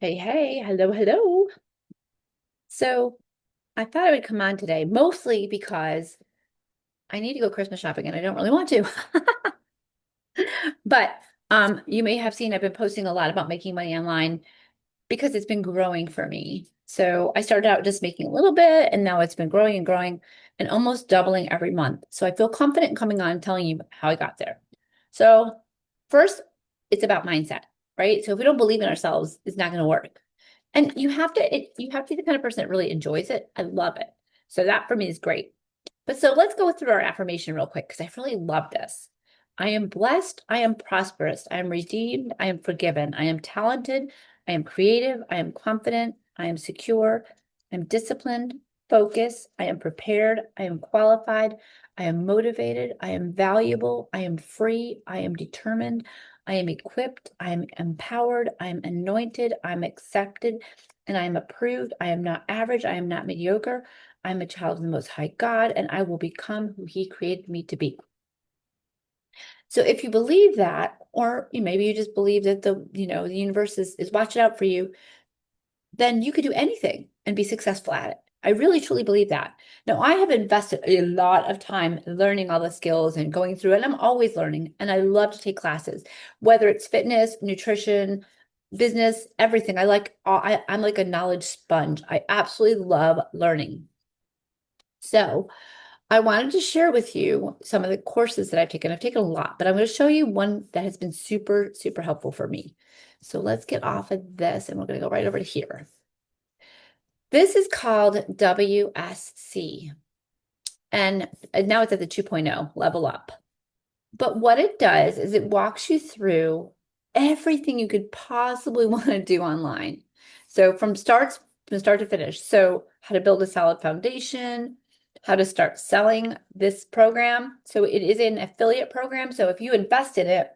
Hey, hey, hello, hello. So I thought I would come on today, mostly because I need to go Christmas shopping and I don't really want to. But you may have seen I've been posting a lot about making money online because it's been growing for me. So I started out just making a little bit and now it's been growing and growing and almost doubling every month. So I feel confident in coming on and telling you how I got there. So first, it's about mindset, right? So if we don't believe in ourselves, it's not going to work. And you have to be the kind of person that really enjoys it. I love it. So that for me is great. But so let's go through our affirmation real quick because I really love this. I am blessed. I am prosperous. I am redeemed. I am forgiven. I am talented. I am creative. I am confident. I am secure. I am disciplined, focused. I am prepared. I am qualified. I am motivated. I am valuable. I am free. I am determined. I am equipped. I am empowered. I am anointed. I'm accepted and I am approved. I am not average. I am not mediocre. I'm a child of the Most High God and I will become who He created me to be. So if you believe that, or maybe you just believe that the universe is watching out for you, then you could do anything and be successful at it. I really truly believe that. Now, I have invested a lot of time learning all the skills and going through it. And I'm always learning, and I love to take classes, whether it's fitness, nutrition, business, everything. I'm like a knowledge sponge. I absolutely love learning. So I wanted to share with you some of the courses that I've taken. I've taken a lot, but I'm going to show you one that has been super, super helpful for me. So let's get off of this and we're going to go right over to here. This is called WSC, and now it's at the 2.0 level up. But what it does is it walks you through everything you could possibly want to do online. So from start to finish. So how to build a solid foundation, how to start selling this program. So it is an affiliate program. So if you invest in it,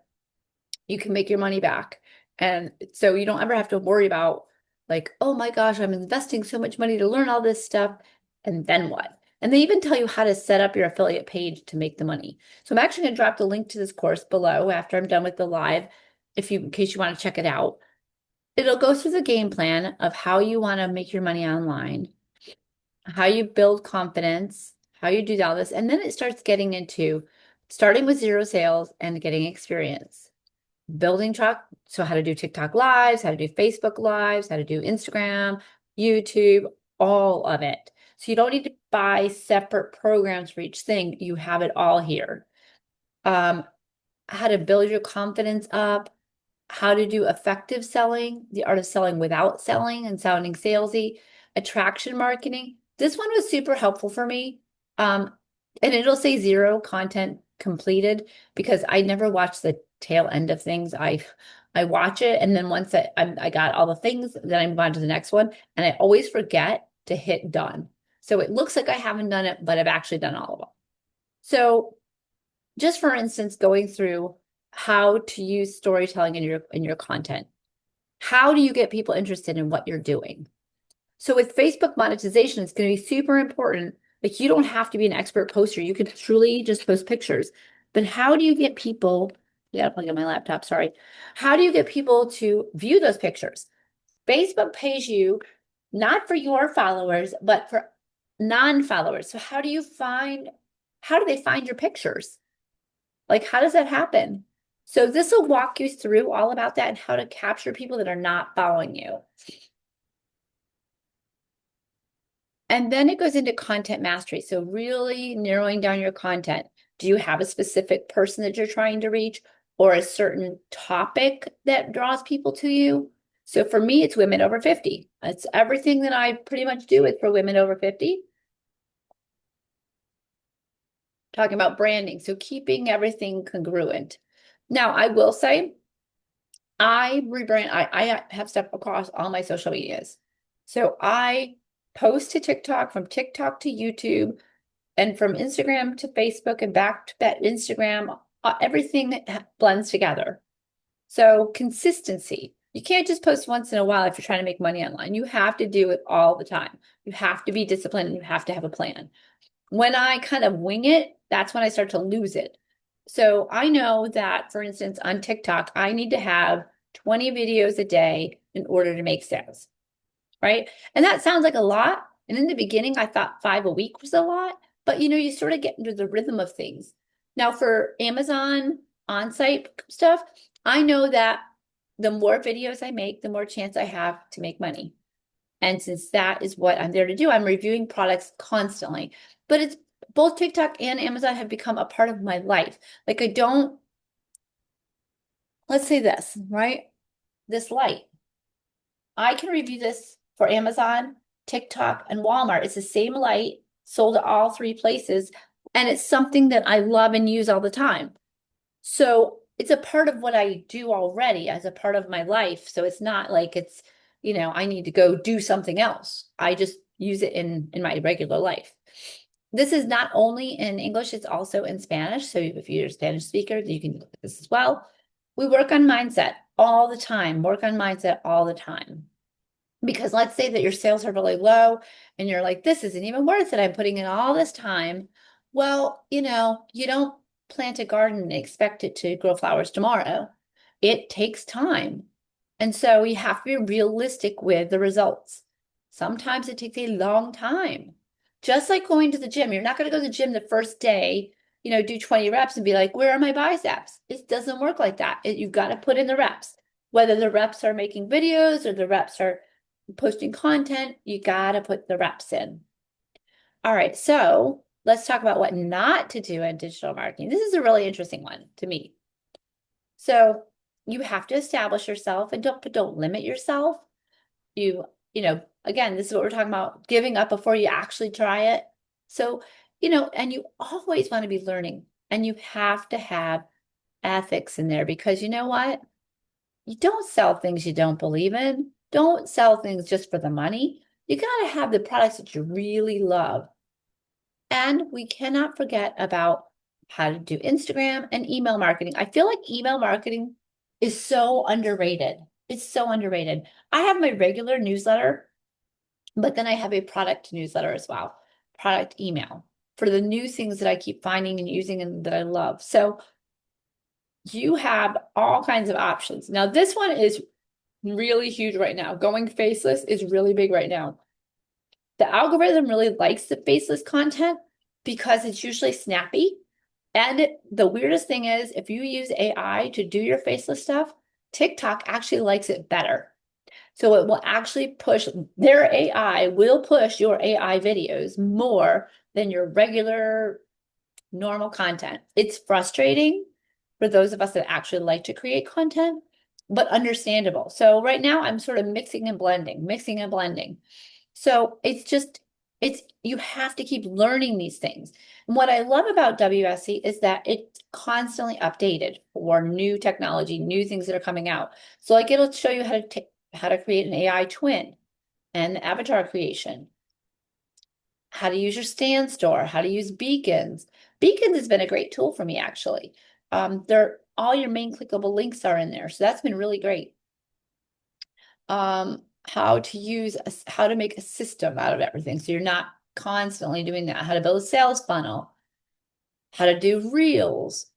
you can make your money back. And so you don't ever have to worry about like, oh my gosh, I'm investing so much money to learn all this stuff. And then what? And they even tell you how to set up your affiliate page to make the money. So I'm actually going to drop the link to this course below after I'm done with the live, in case you want to check it out. It'll go through the game plan of how you want to make your money online, how you build confidence, how you do all this. And then it starts getting into starting with zero sales and getting experience building truck. So how to do TikTok lives, how to do Facebook lives, how to do Instagram, YouTube, all of it. So you don't need to buy separate programs for each thing. You have it all here. How to build your confidence up, how to do effective selling, the art of selling without selling and sounding salesy, attraction marketing. This one was super helpful for me. And it'll say zero content completed because I never watch the tail end of things. I watch it and then once I got all the things, then I move on to the next one. And I always forget to hit done. So it looks like I haven't done it, but I've actually done all of them. So just for instance, going through how to use storytelling in your content. How do you get people interested in what you're doing? So with Facebook monetization, it's going to be super important. Like you don't have to be an expert poster. You can truly just post pictures. But how do you get people, yeah, plug in my laptop, sorry. How do you get people to view those pictures? Facebook pays you not for your followers, but for non-followers. So how do they find your pictures? Like, how does that happen? So this will walk you through all about that and how to capture people that are not following you. And then it goes into content mastery. So really narrowing down your content. Do you have a specific person that you're trying to reach or a certain topic that draws people to you? So for me, it's women over 50. It's everything that I pretty much do is for women over 50. Talking about branding. So keeping everything congruent. Now, I will say, I have stuff across all my social medias. So I post to TikTok, from TikTok to YouTube, and from Instagram to Facebook and back to that Instagram, everything blends together. So consistency. You can't just post once in a while if you're trying to make money online. You have to do it all the time. You have to be disciplined and you have to have a plan. When I kind of wing it, that's when I start to lose it. So I know that, for instance, on TikTok, I need to have 20 videos a day in order to make sales, right? And that sounds like a lot. And in the beginning, I thought 5 a week was a lot, but you sort of get into the rhythm of things. Now for Amazon on-site stuff, I know that the more videos I make, the more chance I have to make money. And since that is what I'm there to do, I'm reviewing products constantly. But it's both TikTok and Amazon have become a part of my life. Like let's say this, right? This light. I can review this for Amazon, TikTok, and Walmart. It's the same light sold at all 3 places. And it's something that I love and use all the time. So it's a part of what I do already as a part of my life. So it's not like I need to go do something else. I just use it in my regular life. This is not only in English, it's also in Spanish. So if you're a Spanish speaker, you can look at this as well. We work on mindset all the time, Because let's say that your sales are really low and you're like, this isn't even worth it. I'm putting in all this time. Well, you don't plant a garden and expect it to grow flowers tomorrow. It takes time. And so you have to be realistic with the results. Sometimes it takes a long time. Just like going to the gym. You're not going to go to the gym the first day, do 20 reps and be like, where are my biceps? It doesn't work like that. You've got to put in the reps. Whether the reps are making videos or the reps are posting content, you got to put the reps in. All right, so let's talk about what not to do in digital marketing. This is a really interesting one to me. So you have to establish yourself and don't limit yourself. Again, this is what we're talking about, giving up before you actually try it. So, and you always want to be learning, and you have to have ethics in there, because you know what? You don't sell things you don't believe in. Don't sell things just for the money. You got to have the products that you really love. And we cannot forget about how to do Instagram and email marketing. I feel like email marketing is so underrated. It's so underrated. I have my regular newsletter, but then I have a product newsletter as well, product email for the new things that I keep finding and using and that I love. So you have all kinds of options. Now, this one is really huge right now. Going faceless is really big right now. The algorithm really likes the faceless content because it's usually snappy. And the weirdest thing is, if you use AI to do your faceless stuff, TikTok actually likes it better. So it will actually push, their AI will push your AI videos more than your regular normal content. It's frustrating for those of us that actually like to create content, but understandable. So right now I'm sort of mixing and blending. So you have to keep learning these things. And what I love about WSC is that it's constantly updated for new technology, new things that are coming out. So like it'll show you how to create an AI twin and avatar creation, how to use your stand store, how to use beacons. Beacons has been a great tool for me, actually. All your main clickable links are in there. So that's been really great. How to make a system out of everything. So you're not constantly doing that. How to build a sales funnel, how to do reels,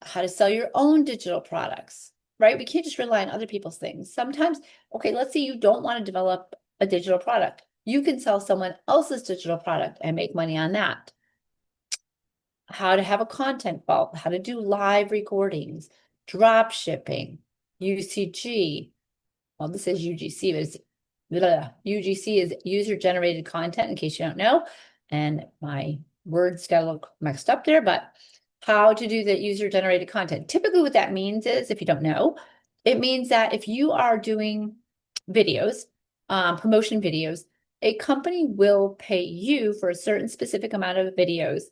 how to sell your own digital products, right? We can't just rely on other people's things. Sometimes, okay, let's say you don't want to develop a digital product. You can sell someone else's digital product and make money on that. How to have a content vault, how to do live recordings, drop shipping, UCG. Well, this is UGC, but it's UGC is user generated content, in case you don't know. And my words got a little mixed up there, but how to do the user generated content. Typically what that means is, if you don't know, it means that if you are doing videos, promotion videos, a company will pay you for a certain specific amount of videos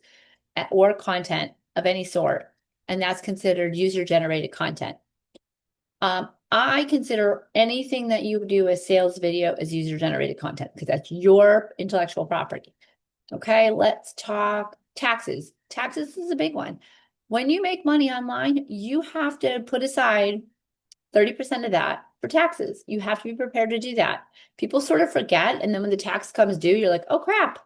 or content of any sort. And that's considered user generated content. I consider anything that you do as sales video as user generated content, because that's your intellectual property. Okay, let's talk taxes. Taxes is a big one. When you make money online, you have to put aside 30% of that for taxes. You have to be prepared to do that. People sort of forget, and then when the tax comes due, you're like, oh crap.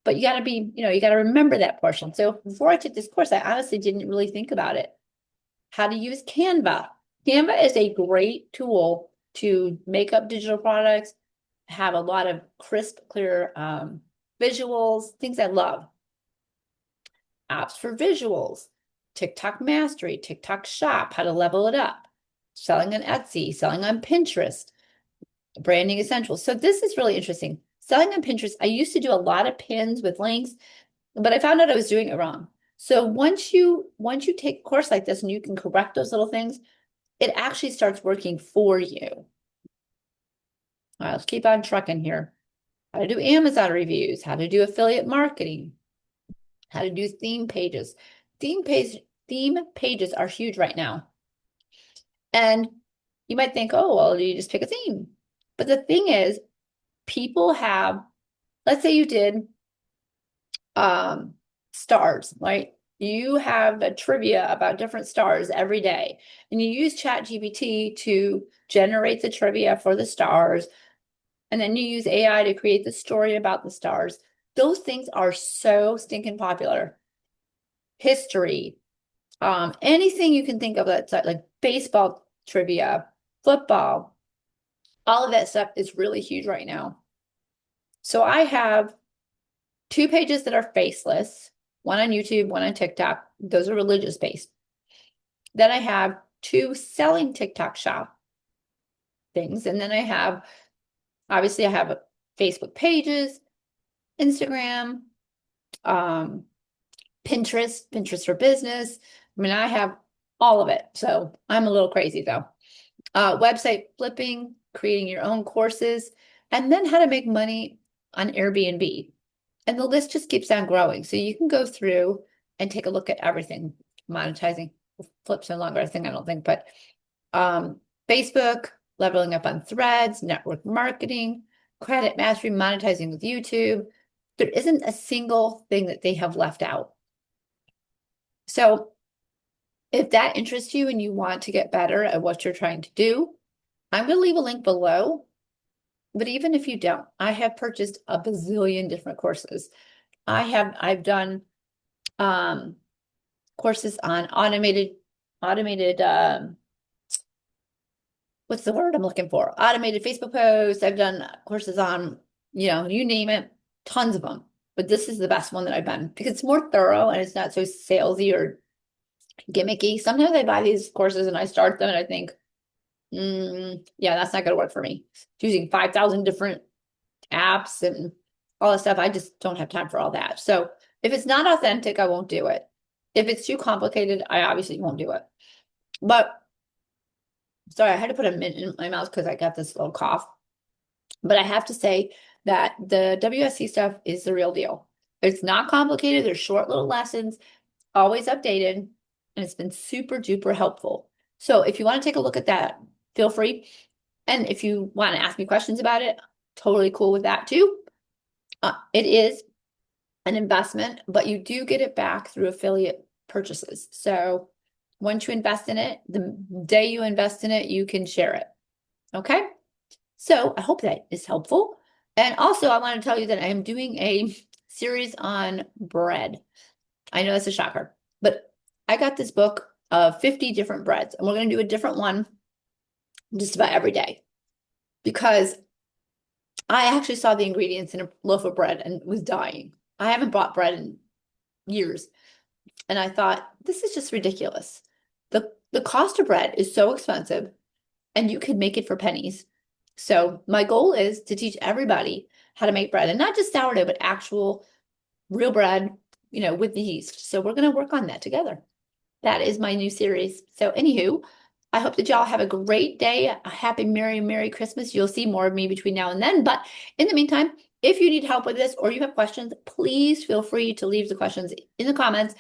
But you got to remember that portion. So before I took this course, I honestly didn't really think about it. How to use Canva. Canva is a great tool to makeup digital products, have a lot of crisp, clear visuals, things I love. Apps for visuals, TikTok Mastery, TikTok Shop, how to level it up, selling on Etsy, selling on Pinterest, branding essentials. So this is really interesting. Selling on Pinterest, I used to do a lot of pins with links, but I found out I was doing it wrong. So once you take a course like this and you can correct those little things, it actually starts working for you. All right, let's keep on trucking here. How to do Amazon reviews, how to do affiliate marketing, how to do theme pages. Theme pages are huge right now. And you might think, oh, well, you just pick a theme. But the thing is, people have, let's say you did stars, right? You have a trivia about different stars every day, and you use ChatGPT to generate the trivia for the stars, and then you use AI to create the story about the stars. Those things are so stinking popular. History, anything you can think of that's like baseball trivia, football, all of that stuff is really huge right now. So I have 2 pages that are faceless, one on YouTube, one on TikTok. Those are religious based. Then I have 2 selling TikTok shop things. And then obviously I have Facebook pages, Instagram, Pinterest for business. I mean, I have all of it. So I'm a little crazy though. Website flipping, creating your own courses, and then how to make money on Airbnb. And the list just keeps on growing. So you can go through and take a look at everything. Monetizing Flip's no longer a thing, I don't think, but Facebook, leveling up on threads, network marketing, credit mastery, monetizing with YouTube. There isn't a single thing that they have left out. So if that interests you and you want to get better at what you're trying to do, I'm going to leave a link below. But even if you don't, I have purchased a bazillion different courses. I've done courses on automated what's the word I'm looking for? Automated Facebook posts. I've done courses on, you name it, tons of them. But this is the best one that I've done because it's more thorough and it's not so salesy or gimmicky. Sometimes I buy these courses and I start them and I think, yeah, that's not going to work for me. Using 5,000 different apps and all that stuff, I just don't have time for all that. So if it's not authentic, I won't do it. If it's too complicated, I obviously won't do it. But sorry, I had to put a mint in my mouth because I got this little cough. But I have to say that the WSC stuff is the real deal. It's not complicated. There's short little lessons, always updated, and it's been super duper helpful. So if you want to take a look at that, feel free. And if you want to ask me questions about it, totally cool with that too. It is an investment, but you do get it back through affiliate purchases. So once you invest in it, the day you invest in it, you can share it. Okay. So I hope that is helpful. And also I want to tell you that I am doing a series on bread. I know that's a shocker, but I got this book of 50 different breads and we're going to do a different one just about every day because I actually saw the ingredients in a loaf of bread and was dying. I haven't bought bread in years. And I thought, this is just ridiculous. The cost of bread is so expensive and you can make it for pennies. So my goal is to teach everybody how to make bread and not just sourdough, but actual real bread, with the yeast. So we're going to work on that together. That is my new series. So anywho, I hope that y'all have a great day. A happy, Merry Christmas. You'll see more of me between now and then. But in the meantime, if you need help with this or you have questions, please feel free to leave the questions in the comments.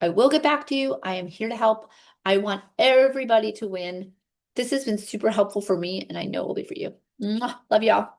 I will get back to you. I am here to help. I want everybody to win. This has been super helpful for me, and I know it will be for you. Mwah. Love y'all.